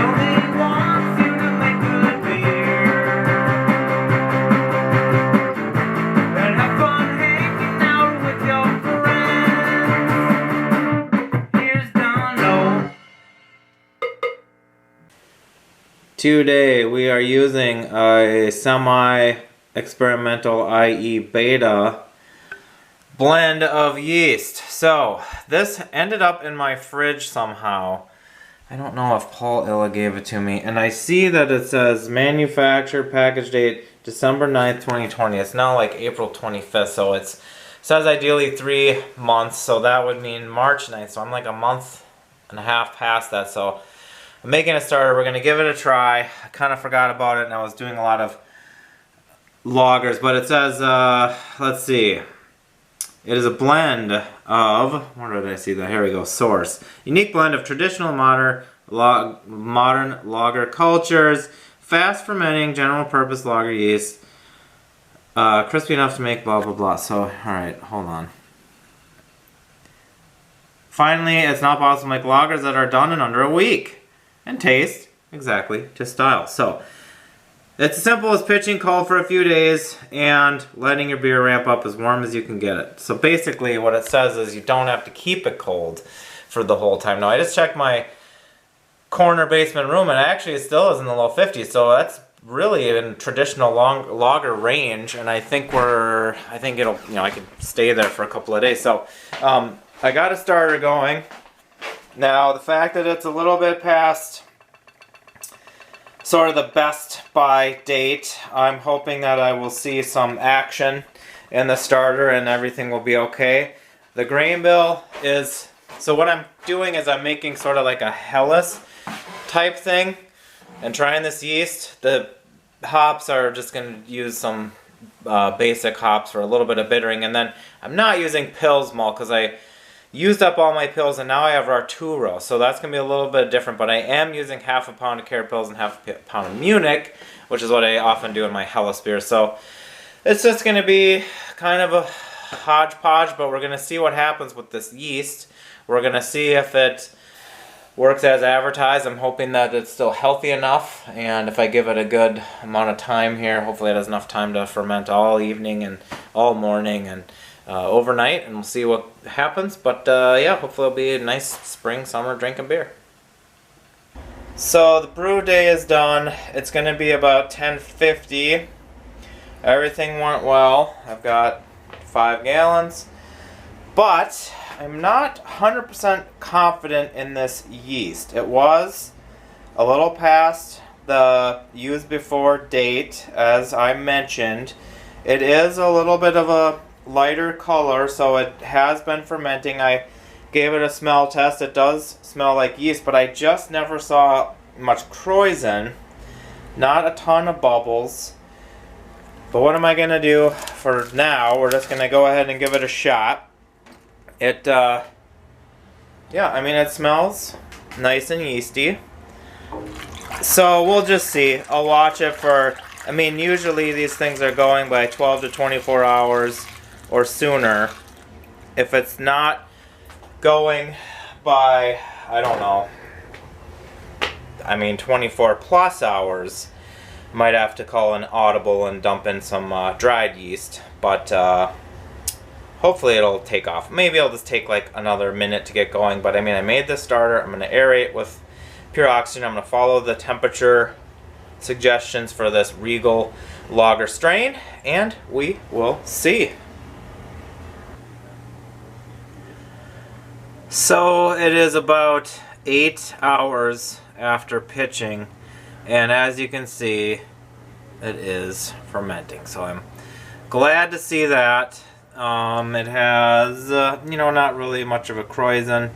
only wants you to make good beer and have fun hanging out with your friends. Here's Dono. Today we are using a semi-experimental, i.e. beta, blend of yeast. So this ended up in my fridge somehow. I don't know if Paul Illa gave it to me. And I see that it says manufactured package date December 9th, 2020. It's now like April 25th, so it says ideally 3 months, so that would mean March 9th. So I'm like a month and a half past that, so I'm making a starter. We're going to give it a try. I kind of forgot about it and I was doing a lot of lagers, but it says, let's see. It is a blend of, where did I see that? Here we go, source. Unique blend of traditional modern lager cultures, fast fermenting, general purpose lager yeast, crispy enough to make blah blah blah. So, alright, hold on. Finally, it's not possible to make lagers that are done in under a week and taste exactly to style. So, it's as simple as pitching cold for a few days and letting your beer ramp up as warm as you can get it. So basically what it says is you don't have to keep it cold for the whole time. Now I just checked my corner basement room and actually it still is in the low 50s. So that's really in traditional lager range, and I think it'll, I can stay there for a couple of days. So I got a starter going. Now the fact that it's a little bit past sort of the best by date, I'm hoping that I will see some action in the starter and everything will be okay. The grain bill is, so what I'm doing is I'm making sort of like a Helles type thing and trying this yeast. The hops are just going to use some basic hops for a little bit of bittering, and then I'm not using Pils malt because I used up all my pills and now I have Arturo, so that's going to be a little bit different, but I am using half a pound of Care Pills and half a pound of Munich, which is what I often do in my Helles beer. So it's just going to be kind of a hodgepodge, but we're going to see what happens with this yeast. We're going to see if it works as advertised. I'm hoping that it's still healthy enough, and if I give it a good amount of time here, hopefully it has enough time to ferment all evening and all morning and overnight, and we'll see what happens. But yeah, hopefully it'll be a nice spring, summer drinking beer. So the brew day is done. It's going to be about 10:50. Everything went well. I've got 5 gallons, but I'm not 100% confident in this yeast. It was a little past the used before date, as I mentioned. It is a little bit of a lighter color, so it has been fermenting. I gave it a smell test. It does smell like yeast, but I just never saw much krausen. Not a ton of bubbles. But what am I going to do for now? We're just going to go ahead and give it a shot. It, yeah, I mean, it smells nice and yeasty. So we'll just see. I'll watch it for, I mean, usually these things are going by 12 to 24 hours or sooner. If it's not going by, I don't know, I mean 24 plus hours, might have to call an audible and dump in some dried yeast, but hopefully it'll take off. Maybe it'll just take like another minute to get going, but I mean, I made this starter. I'm going to aerate with pure oxygen. I'm going to follow the temperature suggestions for this Regal Lager strain, and we will see. So it is about 8 hours after pitching, and as you can see, it is fermenting. So I'm glad to see that. It has, not really much of a krausen,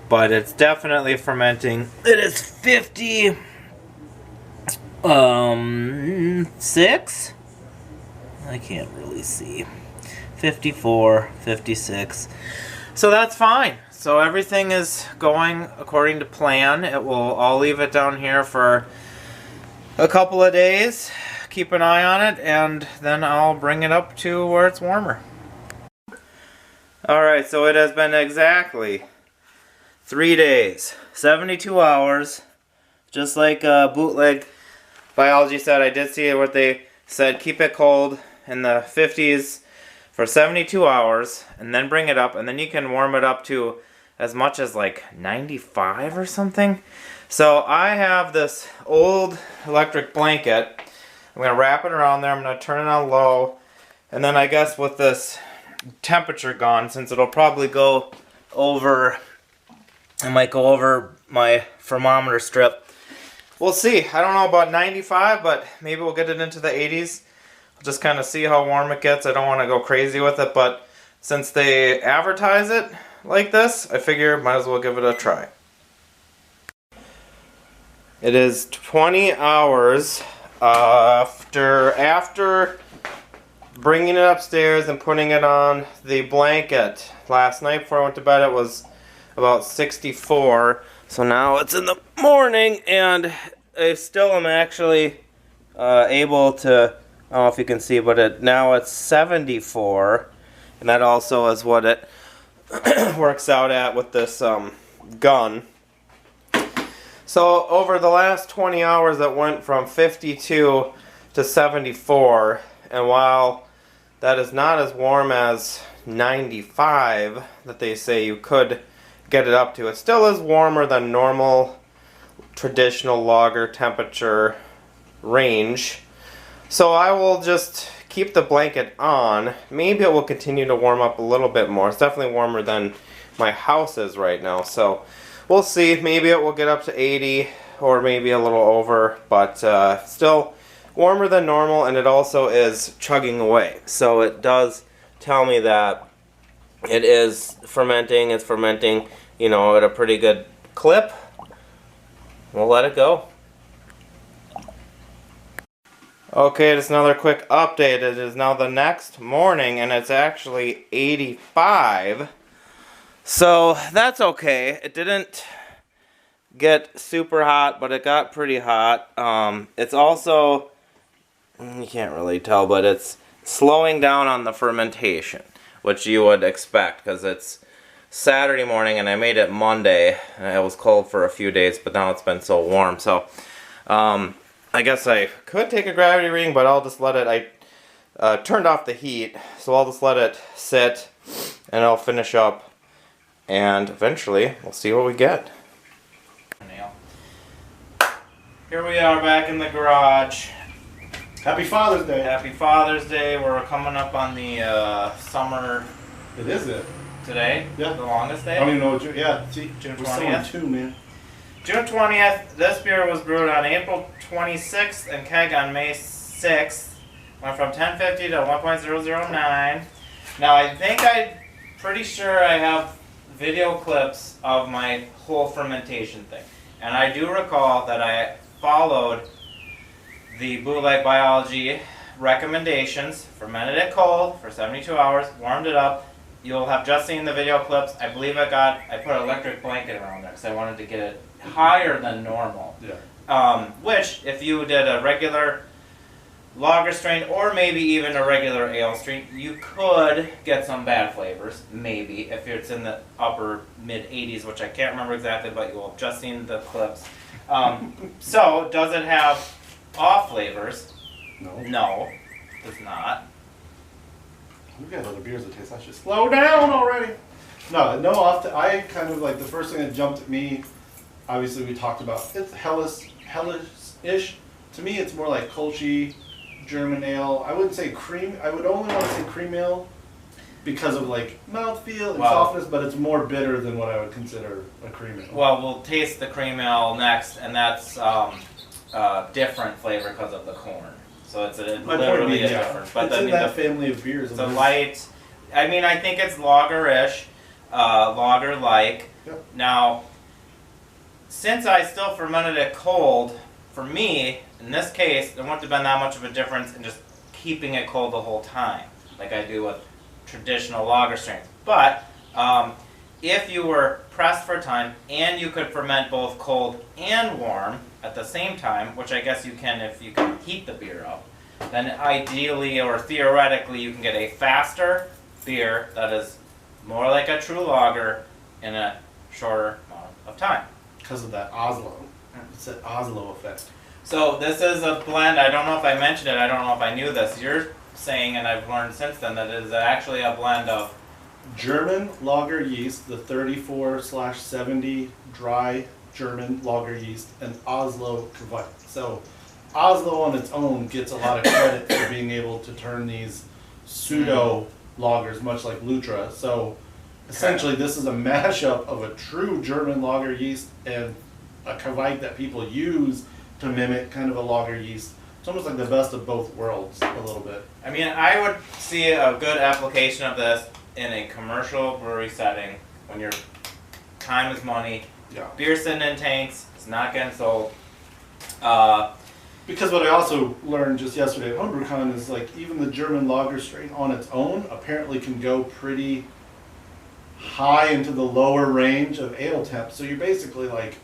but it's definitely fermenting. It is 56? I can't really see. 54, 56. So that's fine. So everything is going according to plan. I'll leave it down here for a couple of days. Keep an eye on it, and then I'll bring it up to where it's warmer. Alright, so it has been exactly 3 days, 72 hours, just like Bootleg Biology said. I did see what they said, keep it cold in the 50s for 72 hours, and then bring it up, and then you can warm it up to as much as like 95 or something. So I have this old electric blanket. I'm going to wrap it around there. I'm going to turn it on low, and then I guess with this temperature gone, since it'll probably go over, it might go over my thermometer strip. We'll see. I don't know about 95, but maybe we'll get it into the 80s. Just kind of see how warm it gets. I don't want to go crazy with it, but since they advertise it like this, I figure might as well give it a try. It is 20 hours after bringing it upstairs and putting it on the blanket. Last night before I went to bed it was about 64, so now it's in the morning and I still am actually able to, I don't know if you can see, but now it's 74, and that also is what it works out at with this gun. So over the last 20 hours it went from 52 to 74, and while that is not as warm as 95 that they say you could get it up to, it still is warmer than normal traditional lager temperature range. So I will just keep the blanket on. Maybe it will continue to warm up a little bit more. It's definitely warmer than my house is right now. So we'll see. Maybe it will get up to 80 or maybe a little over, but still warmer than normal, and it also is chugging away. So it does tell me that it is fermenting. It's fermenting, you know, at a pretty good clip. We'll let it go. Okay, just another quick update. It is now the next morning and it's actually 85. So that's okay. It didn't get super hot, but it got pretty hot. It's also, you can't really tell, but it's slowing down on the fermentation, which you would expect because it's Saturday morning and I made it Monday and it was cold for a few days, but now it's been so warm. So I guess I could take a gravity reading, but I'll just let it, I turned off the heat, so I'll just let it sit and I'll finish up and eventually we'll see what we get. Here we are back in the garage. Happy Father's Day. Happy Father's Day. We're coming up on the summer. It is it. Today? Yeah. The longest day? I don't even know what June, yeah, see, June we're 20th. still in 2, man. June 20th, this beer was brewed on April 26th and keg on May 6th. Went from 1050 to 1.009. Now I'm pretty sure I have video clips of my whole fermentation thing. And I do recall that I followed the Bootleg Biology recommendations, fermented it cold for 72 hours, warmed it up. You'll have just seen the video clips. I believe I put an electric blanket around there because I wanted to get it higher than normal. Yeah. Which, if you did a regular lager strain or maybe even a regular ale strain, you could get some bad flavors, maybe, if it's in the upper mid-80s, which I can't remember exactly, but you'll have just seen the clips. So, does it have off flavors? No. No, it does not. We've got other beers that taste. I should slow down already. No, I kind of like the first thing that jumped at me. Obviously, we talked about it's hellish-ish. To me, it's more like Kolsch, German ale. I wouldn't say cream. I would only want to say cream ale because of like mouthfeel and softness, but it's more bitter than what I would consider a cream ale. Well, we'll taste the cream ale next, and that's different flavor because of the corn. So it's literally a different. But it's in that family of beers. It's a light. I mean, I think it's lager-ish, lager-like. Yep. Now, since I still fermented it cold, for me, in this case, there wouldn't have been that much of a difference in just keeping it cold the whole time, like I do with traditional lager strains. But if you were pressed for time and you could ferment both cold and warm at the same time, which I guess you can if you can heat the beer up, then ideally or theoretically you can get a faster beer that is more like a true lager in a shorter amount of time. Because of that Oslo. It's an Oslo effect. So this is a blend. I don't know if I mentioned it. I don't know if I knew this. You're saying, and I've learned since then, that it is actually a blend of German lager yeast, the 34/70 dry German lager yeast, and Oslo Kveik. So Oslo on its own gets a lot of credit for being able to turn these pseudo lagers, much like Lutra. So essentially this is a mashup of a true German lager yeast and a Kveik that people use to mimic kind of a lager yeast. It's almost like the best of both worlds a little bit. I mean, I would see a good application of this in a commercial brewery setting when your time is money. Yeah. Beer sitting in tanks, it's not getting sold. Because what I also learned just yesterday at HomebrewCon is like even the German lager strain on its own apparently can go pretty high into the lower range of ale temp. So you're basically like,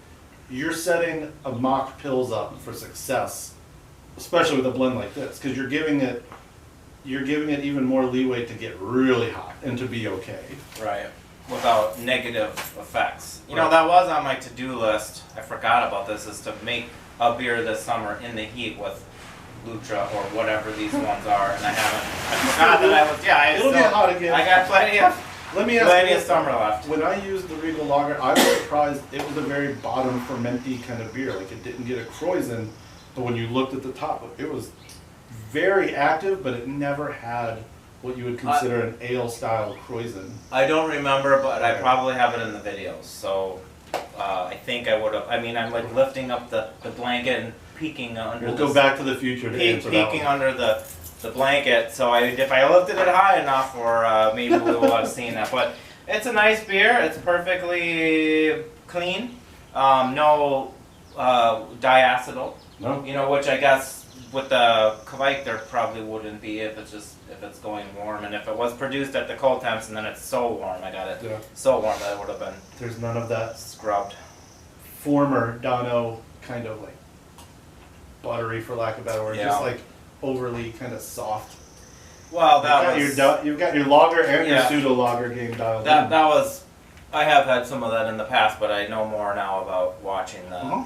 you're setting a mock pills up for success, especially with a blend like this, because you're giving it even more leeway to get really hot and to be okay. Right. Without negative effects. You know, Right. that was on my to-do list. I forgot about this, is to make a beer this summer in the heat with Lutra or whatever these ones are, and I forgot that I was, It'll get hot again. I got plenty of summer left. When I used the Regal Lager, I was surprised it was a very bottom fermenty kind of beer. Like it didn't get a Kreuzen, but when you looked at the top, it was very active, but it never had what you would consider an ale style Kreuzen. I don't remember, but I probably have it in the videos, so I think I would have. I mean, I'm like lifting up the blanket and peeking under We'll go back to the future to answer that peeking one. under the blanket, so if I lifted it high enough, or maybe we will have seen that. But it's a nice beer. It's perfectly clean. No diacetyl. No? You know, which I guess with the Kveik there probably wouldn't be if it's going warm, and if it was produced at the cold temps and then it's so warm, I got it so warm that it would have been There's none of that scrubbed. former Dono kind of like buttery, for lack of a better word, Yeah. just like overly kind of soft. Well, that You've got your lager and your Yeah. pseudo lager game dialed that in. was. I have had some of that in the past, but I know more now about watching the Uh-huh.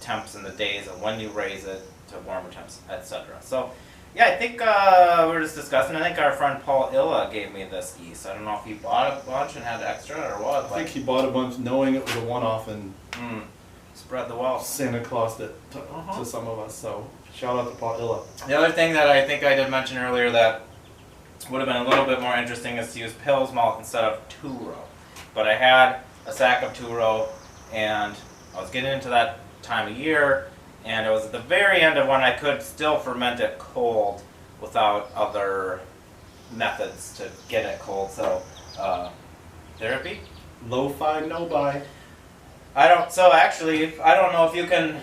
temps and the days and when you raise it to warmer temps, etc. So, yeah, I think we were just discussing. I think our friend Paul Illa gave me this yeast. I don't know if he bought a bunch and had extra or what. I think he bought a bunch knowing it was a one-off and Spread the wealth. Santa Claus it to some of us. So shout out to Paul Illa. The other thing that I think I did mention earlier that would have been a little bit more interesting is to use Pils malt instead of two-row. But I had a sack of two-row, and I was getting into that time of year, and it was at the very end of when I could still ferment it cold without other methods to get it cold. So, therapy? Lo-fi, no-buy. I don't know if you can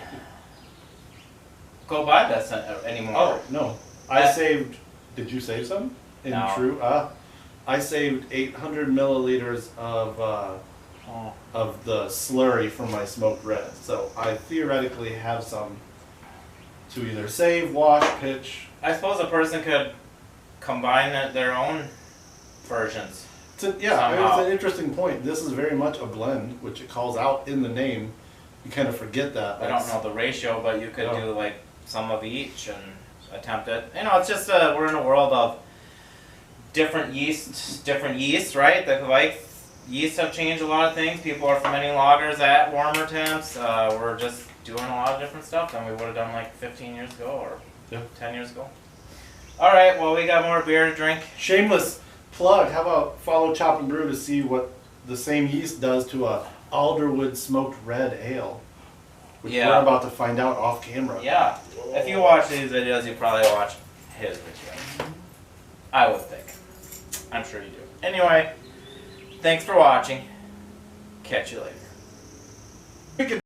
go buy this anymore. Oh, no. I saved, did you save some? No. True. I saved 800 milliliters of the slurry from my smoked red. So I theoretically have some to either save, wash, pitch. I suppose a person could combine their own versions. I mean, it's an interesting point. This is very much a blend, which it calls out in the name. You kind of forget that. I don't know the ratio, but you could do like some of each and attempt it. You know, it's just we're in a world of different yeasts, right? The Kveik yeasts have changed a lot of things. People are fermenting lagers at warmer temps. We're just doing a lot of different stuff than we would have done like 15 years ago or 10 years ago. All right, well, we got more beer to drink. Shameless plug. How about follow Chop and Brew to see what the same yeast does to a Alderwood smoked red ale, which we're about to find out off camera. Yeah. If you watch these videos, you probably watch his video. I would think. I'm sure you do. Anyway, thanks for watching. Catch you later.